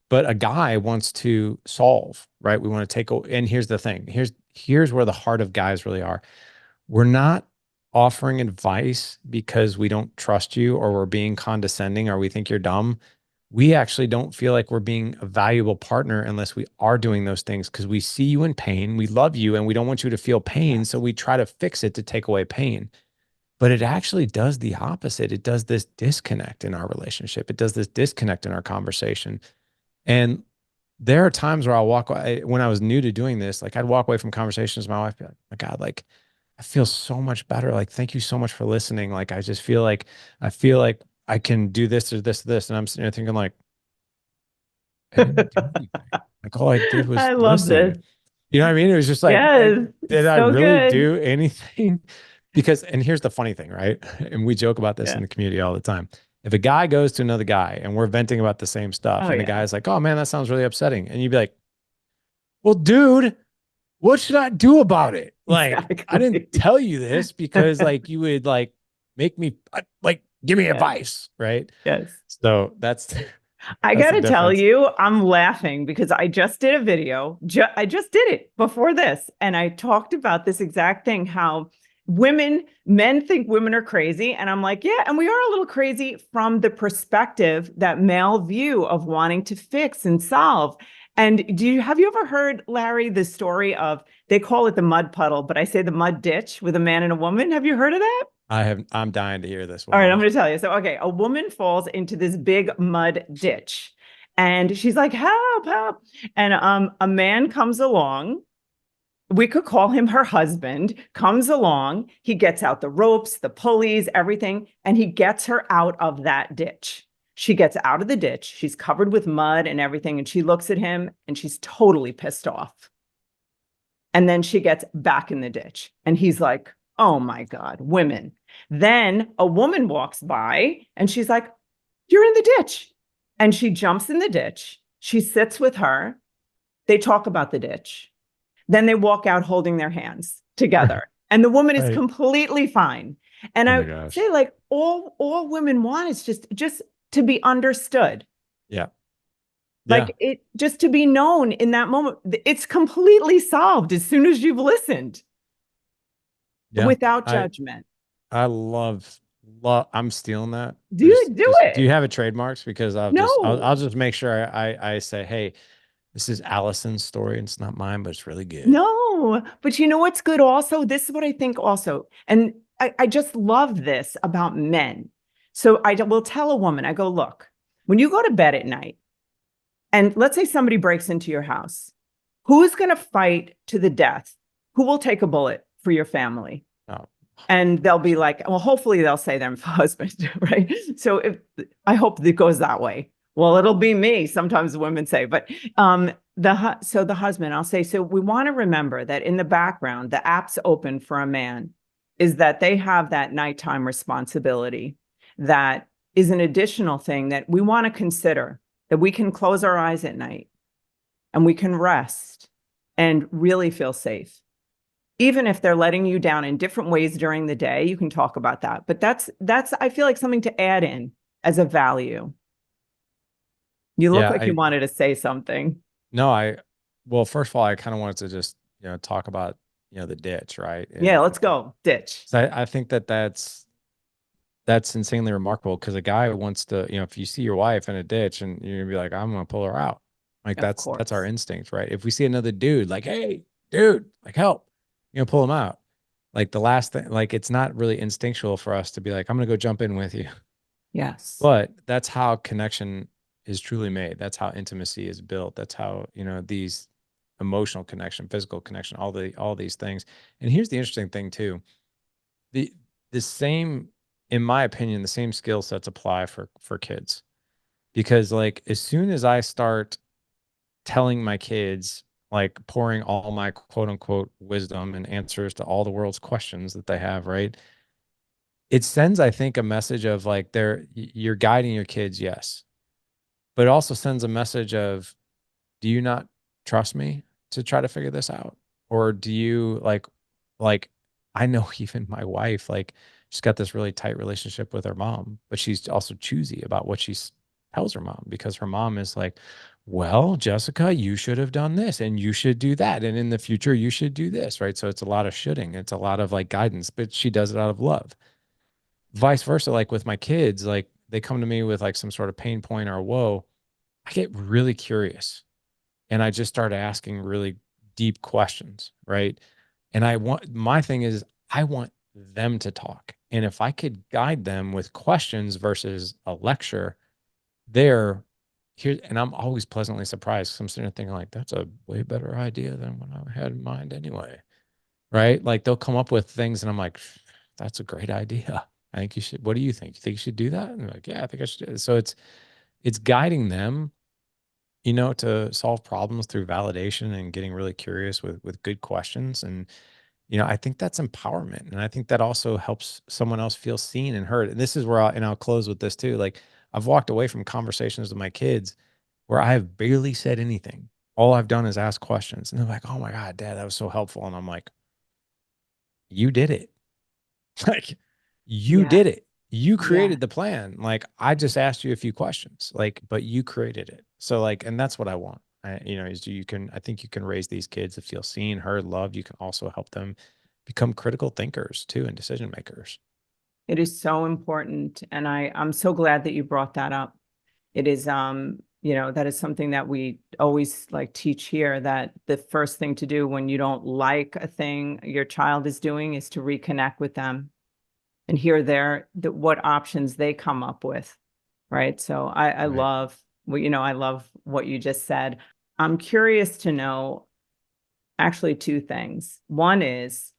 But a guy wants to solve, right? We want to take, and here's the thing. Here's where the heart of guys really are. We're not offering advice because we don't trust you or we're being condescending or we think you're dumb. We actually don't feel like we're being a valuable partner unless we are doing those things because we see you in pain. We love you and we don't want you to feel pain. So we try to fix it to take away pain. But it actually does the opposite. It does this disconnect in our relationship. It does this disconnect in our conversation. And there are times where I'll walk away when I was new to doing this, like I'd walk away from conversations with my wife, be like, my God, like I feel so much better. Like, thank you so much for listening. Like, I feel like I can do this or this or this. And I'm sitting there thinking like, I didn't do anything. Like all I did was I love listen. this. You know what I mean? It was just like, Yes. did I So really good. do anything? Because, and here's the funny thing, right? And we joke about this in Yeah. the community all the time. If a guy goes to another guy and we're venting about the same stuff, Oh and the yeah. guy's like, oh man, that sounds really upsetting. And you'd be like, well, dude, what should I do about it? Like, I didn't Exactly. tell you this because like you would like make me like give me Yes. advice, right? Yes. So that's I that's got the to tell difference. you, I'm laughing because I just did a video. I just did it before this. And I talked about this exact thing how men think women are crazy. And I'm like, yeah, and we are a little crazy from the perspective, that male view of wanting to fix and solve. And have you ever heard, Larry, the story of, they call it the mud puddle, but I say the mud ditch with a man and a woman? Have you heard of that? I'm dying to hear this All one. right, I'm Yeah. going to tell you. So, okay, a woman falls into this big mud ditch and she's like, help, help. And a man comes along. We could call him her husband, comes along. He gets out the ropes, the pulleys, everything, and he gets her out of that ditch. She gets out of the ditch. She's covered with mud and everything. And she looks at him and she's totally pissed off. And then she gets back in the ditch. And he's like, oh my God, women. Then a woman walks by and she's like, you're in the ditch. And she jumps in the ditch. She sits with her. They talk about the ditch. Then they walk out holding their hands together. And the woman is Right. completely fine. And Oh my I gosh. say, like, all women want is just to be understood. Yeah. Yeah. Like, it just to be known in that moment. It's completely solved as soon as you've listened Yeah. without I judgment. I love I'm stealing that. Do you do Just do you it? have a trademarks? Because No, I'll just make sure I say, hey, this is Allison's story and it's not mine, but it's really good. no. But you know what's good also? This is what I think also. And I just love this about men. So I will tell a woman, I go, look, when you go to bed at night, and let's say somebody breaks into your house, who's going to fight to the death? Who will take a bullet for your family? Oh, And they'll be 100%. like, well, hopefully they'll say their husband, right? So I hope it goes that way. Well, it'll be me. Sometimes women say, but the husband, I'll say, so we want to remember that in the background, the app's open for a man, is that they have that nighttime responsibility that is an additional thing that we want to consider. that we can close our eyes at night and we can rest and really feel safe. Even if they're letting you down in different ways during the day, you can talk about that. But that's I feel like something to add in as a value. You look Yeah, like you wanted to say something. no, well, first of all, I kind of wanted to just, talk about, the ditch, right? Yeah, And let's go. Ditch. so I think that that's insanely remarkable because a guy wants to, if you see your wife in a ditch and you're gonna be like, I'm gonna pull her out. Like Of that's our course. instinct, right? If we see another dude, like, hey, dude, like help, pull him out. Like the last thing, like it's not really instinctual for us to be like, I'm gonna go jump in with you. Yes. But that's how connection is truly made. That's how intimacy is built. That's how, these emotional connection, physical connection, all these things. And here's the interesting thing too. The the same, in my opinion, the same skill sets apply for kids. Because like as soon as I start telling my kids, like pouring all my quote unquote wisdom and answers to all the world's questions that they have, right? It sends, I think, a message of like you're guiding your kids, yes, but it also sends a message of, do you not trust me to try to figure this out? Or do you like I know even my wife, like she's got this really tight relationship with her mom, but she's also choosy about what tells her mom because her mom is like, well, Jessica, you should have done this and you should do that. And in the future, you should do this, right? So it's a lot of shoulding. It's a lot of like guidance, but she does it out of love. Vice versa, like with my kids, like they come to me with like some sort of pain point or whoa, I get really curious and I just start asking really deep questions, right? And my thing is, I want them to talk. And if I could guide them with questions versus a lecture, there, here, and I'm always pleasantly surprised. 'Cause I'm sitting there thinking, like, that's a way better idea than what I had in mind anyway, right? Like they'll come up with things, and I'm like, that's a great idea. I think you should. What do you think? You think you should do that? And they're like, yeah, I think I should do it. So it's guiding them, to solve problems through validation and getting really curious with good questions. And, I think that's empowerment. And I think that also helps someone else feel seen and heard. And this is where I'll close with this too. Like I've walked away from conversations with my kids where I have barely said anything. All I've done is ask questions. And they're like, oh my God, Dad, that was so helpful. And I'm like, you did it. Like you Yeah. did it. You Yeah. created the plan. Like I just asked you a few questions, like, but you created it. So like, and that's what I want. Is I think you can raise these kids to feel seen, heard, loved. You can also help them become critical thinkers too and decision makers. It is so important. And I'm so glad that you brought that up. It is, that is something that we always like teach here, that the first thing to do when you don't like a thing your child is doing is to reconnect with them and hear what options they come up with. Right. So I Right. love I love what you just said. I'm curious to know actually two things. One is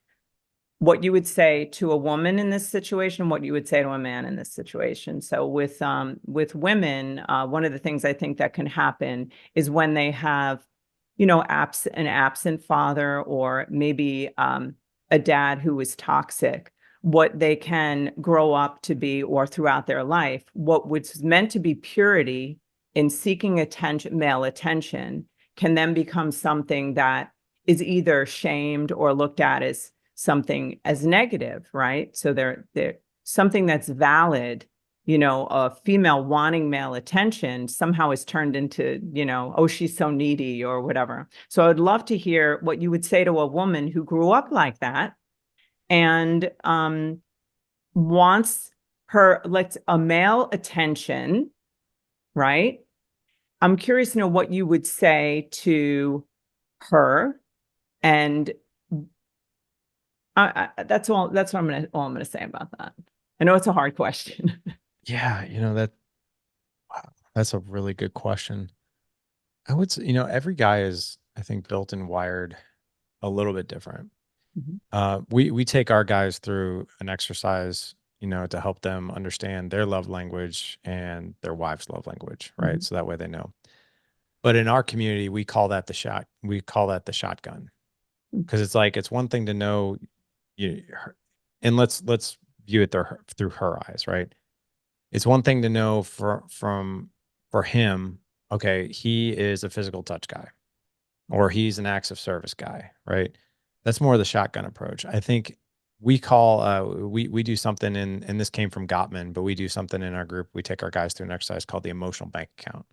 what you would say to a woman in this situation, what you would say to a man in this situation. So with women, one of the things I think that can happen is when they have, an absent father or maybe a dad who is toxic, what they can grow up to be or throughout their life, what was meant to be purity in seeking attention, male attention, can then become something that is either shamed or looked at as something as negative, right? So they're something that's valid, a female wanting male attention somehow is turned into, oh, she's so needy or whatever. So I'd love to hear what you would say to a woman who grew up like that and wants like a male attention, right? I'm curious to know what you would say to her. And that's all. That's what all I'm gonna say about that. I know it's a hard question. Yeah. Wow, that's a really good question. I would say, every guy is, I think, built and wired a little bit different. Mhm. We take our guys through an exercise, to help them understand their love language and their wife's love language, right? Mhm. So that way they know. But in our community, we call that the shotgun because it's like it's one thing to know and let's view it through her eyes, right? It's one thing to know for him, okay, he is a physical touch guy or he's an acts of service guy, right? That's more the shotgun approach. I think we do something and this came from Gottman, but we do something in our group. We take our guys through an exercise called the emotional bank account,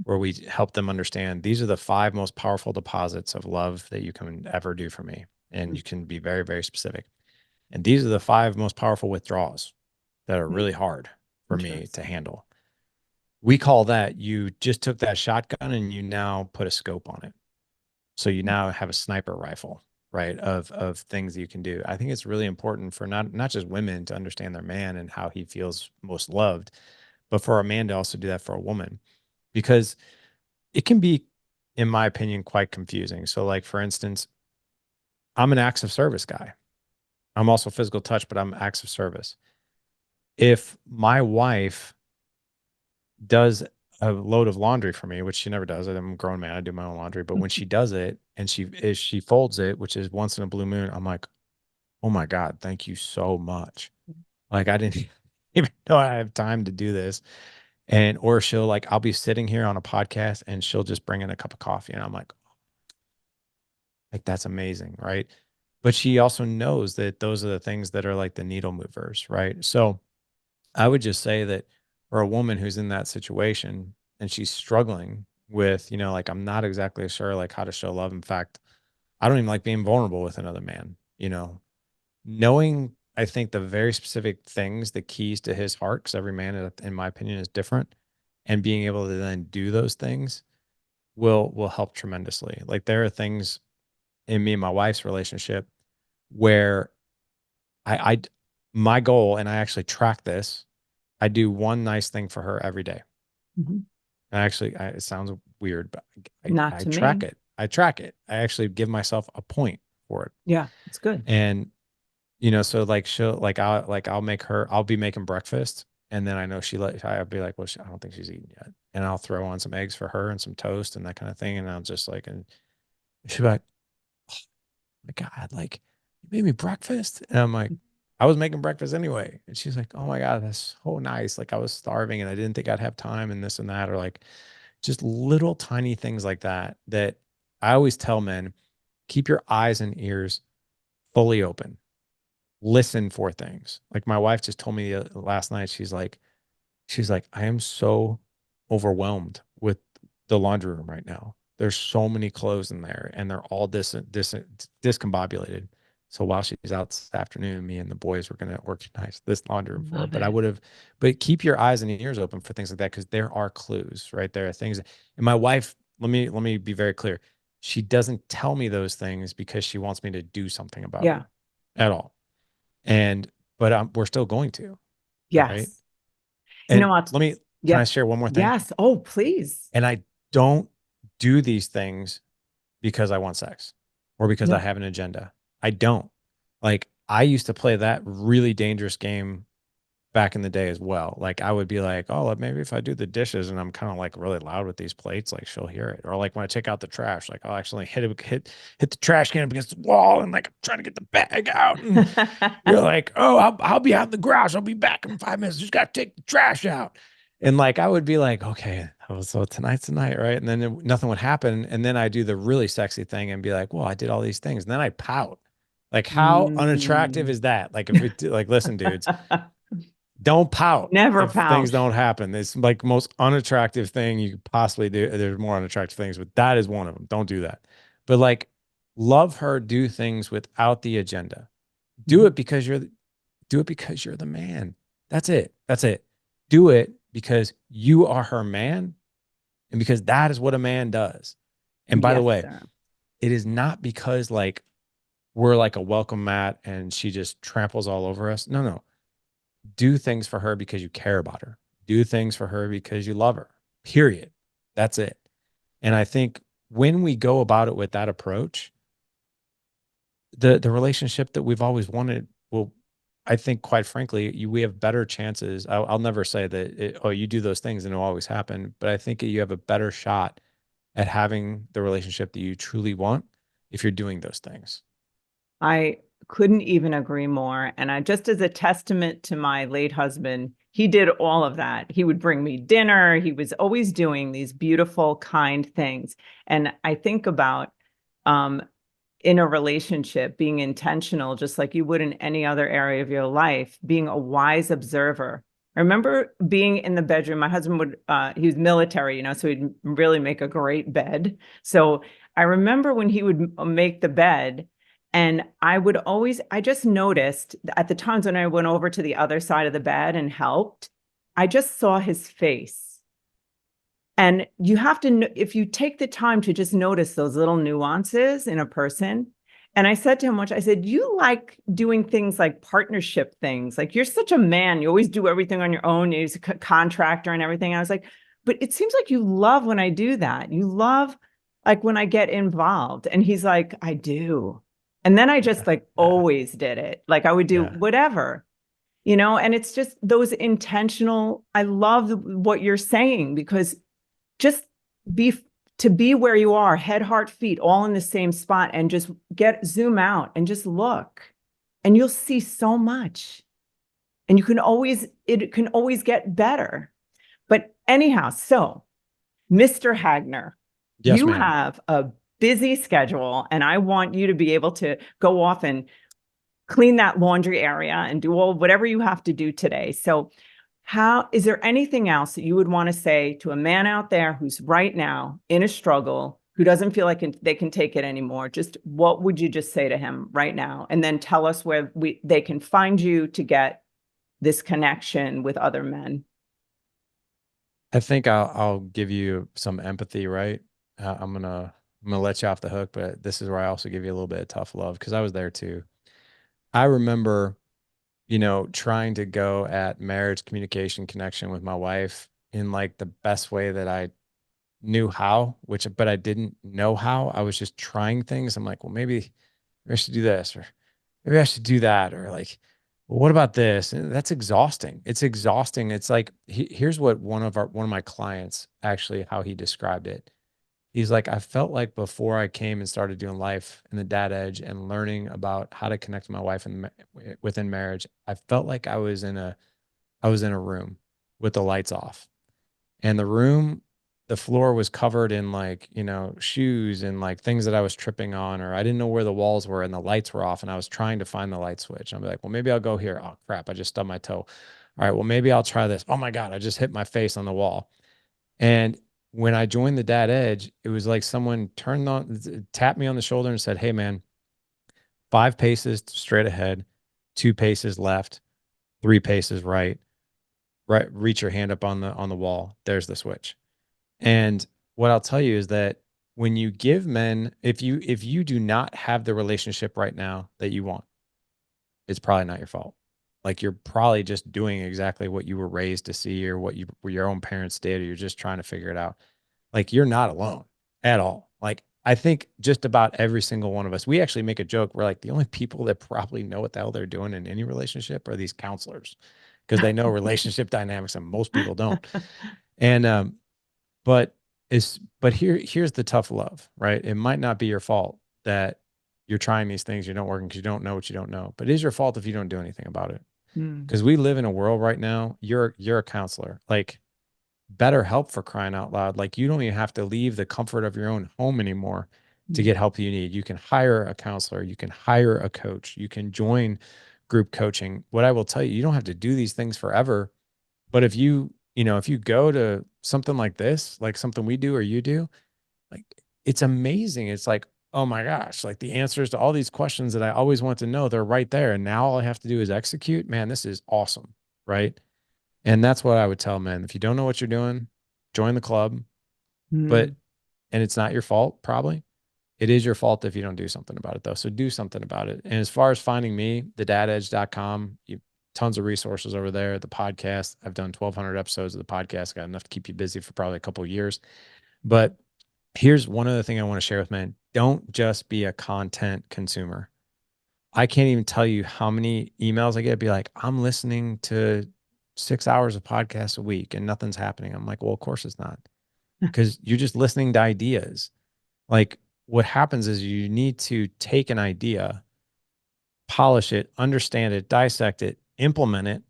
where we help them understand these are the five most powerful deposits of love that you can ever do for me. And you can be very, very specific. And these are the five most powerful withdrawals that are Mm, really hard for me to interesting. handle. We call that you just took that shotgun and you now put a scope on it. So you now have a sniper rifle, right? Of things that you can do. I think it's really important for not just women to understand their man and how he feels most loved, but for a man to also do that for a woman, because it can be, in my opinion, quite confusing. So, like for instance, I'm an acts of service guy. I'm also physical touch, but I'm acts of service. If my wife does a load of laundry for me, which she never does. I'm a grown man. I do my own laundry. But when she does it and she folds it, which is once in a blue moon, I'm like, oh my God, thank you so much. Like I didn't even know I have time to do this. And or she'll like I'll be sitting here on a podcast and she'll just bring in a cup of coffee. And I'm like that's amazing, right? But she also knows that those are the things that are like the needle movers, right? So I would just say that for a woman who's in that situation and she's struggling with, like I'm not exactly sure like how to show love. In fact, I don't even like being vulnerable with another man, knowing I think the very specific things, the keys to his heart, because every man, in my opinion, is different, and being able to then do those things will help tremendously. Like there are things in me and my wife's relationship where I my goal, and I actually track this. I do one nice thing for her every day. Mhm. It sounds weird, but Not I to track me. it. I track it. I actually give myself a point for it. Yeah, it's good. And, so like I'll make her, I'll be making breakfast. And then I know I'll be like, well, I don't think she's eaten yet. And I'll throw on some eggs for her and some toast and that kind of thing. And I'll just like, and she'll be like, my God, like you made me breakfast. And I'm like, I was making breakfast anyway. And she's like, oh my God, that's so nice. Like I was starving and I didn't think I'd have time and this and that, or like just little tiny things like that, that I always tell men, keep your eyes and ears fully open. Listen for things. Like my wife just told me last night, she's like, I am so overwhelmed with the laundry room right now. There's so many clothes in there and they're all discombobulated. So while she's out this afternoon, me and the boys were going to organize this laundry room for her. Love But it. but keep your eyes and ears open for things like that because there are clues, right? There are things. And my wife, let me be very clear. She doesn't tell me those things because she wants me to do something about it Yeah. at all. And, but we're still going to, right? Yes. You know And what? can I Yep. share one more thing? Yes. Oh, please. And I don't do these things because I want sex or because I No. have an agenda. I don't. Like, I used to play that really dangerous game back in the day as well. Like, I would be like, oh, maybe if I do the dishes and I'm kind of like really loud with these plates, like she'll hear it. Or like when I take out the trash, like I'll actually hit the trash can against the wall and like I'm trying to get the bag out. And you're like, oh, I'll be out in the garage. I'll be back in 5 minutes. Just got to take the trash out. And like, I would be like, okay, so tonight's the night, right? And then nothing would happen. And then I do the really sexy thing and be like, well, I did all these things. And then I pout. Like, how unattractive Mm. is that? Like, if we like, listen, dudes, don't pout Never if things pout. don't happen. It's like most unattractive thing you could possibly do. There's more unattractive things, but that is one of them. Don't do that. But like, love her, do things without the agenda. Do Mhm. it because you're the man. That's it. That's it. Do it because you are her man and because that is what a man does. And by the Yes, way, sir. it is not because like we're like a welcome mat and she just tramples all over us. No, no. Do things for her because you care about her. Do things for her because you love her. Period. That's it. And I think when we go about it with that approach, the relationship that we've always wanted will, I think, quite frankly, we have better chances. I'll never say that oh, you do those things and it'll always happen, but I think you have a better shot at having the relationship that you truly want if you're doing those things. I couldn't even agree more. And I just as a testament to my late husband, he did all of that. He would bring me dinner. He was always doing these beautiful, kind things. And I think about um, in a relationship, being intentional, just like you would in any other area of your life, being a wise observer. I remember being in the bedroom. My husband would, he was military, so he'd really make a great bed. So I remember when he would make the bed, and I just noticed at the times when I went over to the other side of the bed and helped, I just saw his face. And you have to, if you take the time to just notice those little nuances in a person. And I said to him, I said, you like doing things like partnership things. Like you're such a man. You always do everything on your own. You're a contractor and everything. I was like, but it seems like you love when I do that. You love like when I get involved. And he's like, I do. And then I Yeah. just like Yeah. always did it. Like I would do Yeah. whatever, and it's just those intentional. I love what you're saying because just be to be where you are, head, heart, feet, all in the same spot, and just zoom out and just look, and you'll see so much. And it can always get better. But anyhow, so Mr. Hagner, Yes, you ma'am. have a busy schedule, and I want you to be able to go off and clean that laundry area and do whatever you have to do today. So how is there anything else that you would want to say to a man out there who's right now in a struggle, who doesn't feel like they can take it anymore? Just what would you just say to him right now? And then tell us where they can find you to get this connection with other men. I think I'll give you some empathy, right? I'm gonna let you off the hook, but this is where I also give you a little bit of tough love because I was there too. I remember, trying to go at marriage communication connection with my wife in like the best way that I knew how, but I didn't know how. I was just trying things. I'm like, well, maybe I should do this, or maybe I should do that, or like, well, what about this? And that's exhausting. It's exhausting. It's like here's what one of my clients actually how he described it. He's like, I felt like before I came and started doing life in the dad edge and learning about how to connect with my wife within marriage, I felt like I was in a room with the lights off, and the floor was covered in like, shoes and like things that I was tripping on, or I didn't know where the walls were and the lights were off and I was trying to find the light switch. I'm like, well, maybe I'll go here. Oh crap, I just stubbed my toe. All right, well, maybe I'll try this. Oh my God, I just hit my face on the wall. And when I joined the dad edge, it was like someone tapped me on the shoulder and said, hey man, 5 paces straight ahead, 2 paces left, 3 paces right, right, reach your hand up on the wall. There's the switch. And what I'll tell you is that when you give men, if you do not have the relationship right now that you want, it's probably not your fault. Like you're probably just doing exactly what you were raised to see or what your own parents did, or you're just trying to figure it out. Like you're not alone at all. Like I think just about every single one of us, we actually make a joke. We're like the only people that probably know what the hell they're doing in any relationship are these counselors because they know relationship dynamics and most people don't. And but here's the tough love, right? It might not be your fault that you're trying these things, you don't work because you don't know what you don't know. But it is your fault if you don't do anything about it. Mm, Because we live in a world right now, you're a counselor. Like better help for crying out loud. Like you don't even have to leave the comfort of your own home anymore to mm, get help you need. You can hire a counselor, you can hire a coach, you can join group coaching. What I will tell you, you don't have to do these things forever, but if you go to something like this, like something we do or you do, like it's amazing. It's like, oh my gosh, like the answers to all these questions that I always want to know, they're right there. And now all I have to do is execute. Man, this is awesome. Right. And that's what I would tell men. If you don't know what you're doing, join the club. mm, But, and it's not your fault, probably. It is your fault if you don't do something about it, though. So do something about it. And as far as finding me, thedadedge.com, tons of resources over there. The podcast, I've done 1,200 episodes of the podcast, got enough to keep you busy for probably a couple of years. But here's one other thing I want to share with men. Don't just be a content consumer. I can't even tell you how many emails I get be like, I'm listening to 6 hours of podcasts a week and nothing's happening. I'm like, well, of course it's not because you're just listening to ideas. Like what happens is you need to take an idea, polish it, understand it, dissect it, implement it.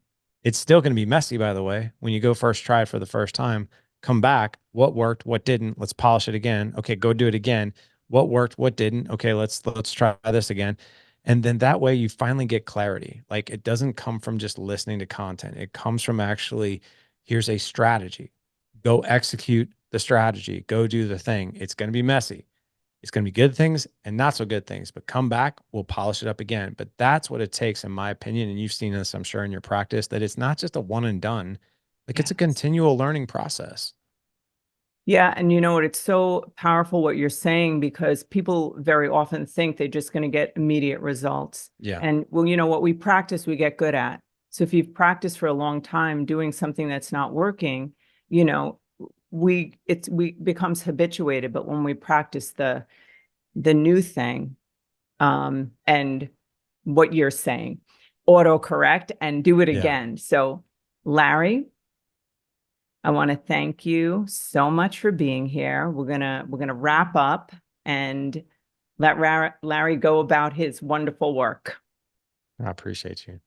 It's still going to be messy, by the way. When you go first try it for the first time, come back. What worked? What didn't? Let's polish it again. Okay, go do it again. What worked? What didn't? Okay, let's try this again. And then that way you finally get clarity. Like it doesn't come from just listening to content. It comes from actually, here's a strategy. Go execute the strategy. Go do the thing. It's going to be messy. It's going to be good things and not so good things, but come back, we'll polish it up again. But that's what it takes, in my opinion. And you've seen this, I'm sure, in your practice, that it's not just a one and done. Like it's a Yes. continual learning process. Yeah. And you know what? It's so powerful what you're saying, because people very often think they're just going to get immediate results. Yeah. And well, you know, what we practice, we get good at. So if you've practiced for a long time doing something that's not working, you know, we becomes habituated. But when we practice the new thing, and what you're saying, autocorrect and do it Yeah. again. So Larry, I want to thank you so much for being here. We're gonna wrap up and let Larry go about his wonderful work. I appreciate you.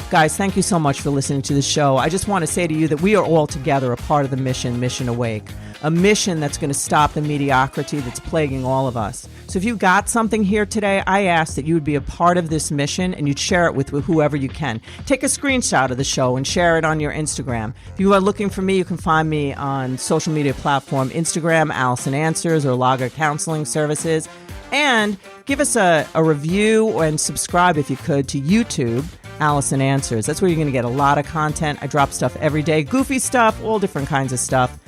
Guys, thank you so much for listening to the show. I just want to say to you that we are all together a part of the Mission Awake, a mission that's going to stop the mediocrity that's plaguing all of us. So if you got something here today, I ask that you would be a part of this mission and you'd share it with whoever you can. Take a screenshot of the show and share it on your Instagram. If you are looking for me, you can find me on social media platform Instagram, Allison Answers, or Lager Counseling Services. And give us a review and subscribe, if you could, to YouTube, Allison Answers. That's where you're going to get a lot of content. I drop stuff every day, goofy stuff, all different kinds of stuff.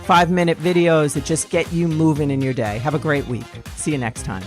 5-minute videos that just get you moving in your day. Have a great week. See you next time.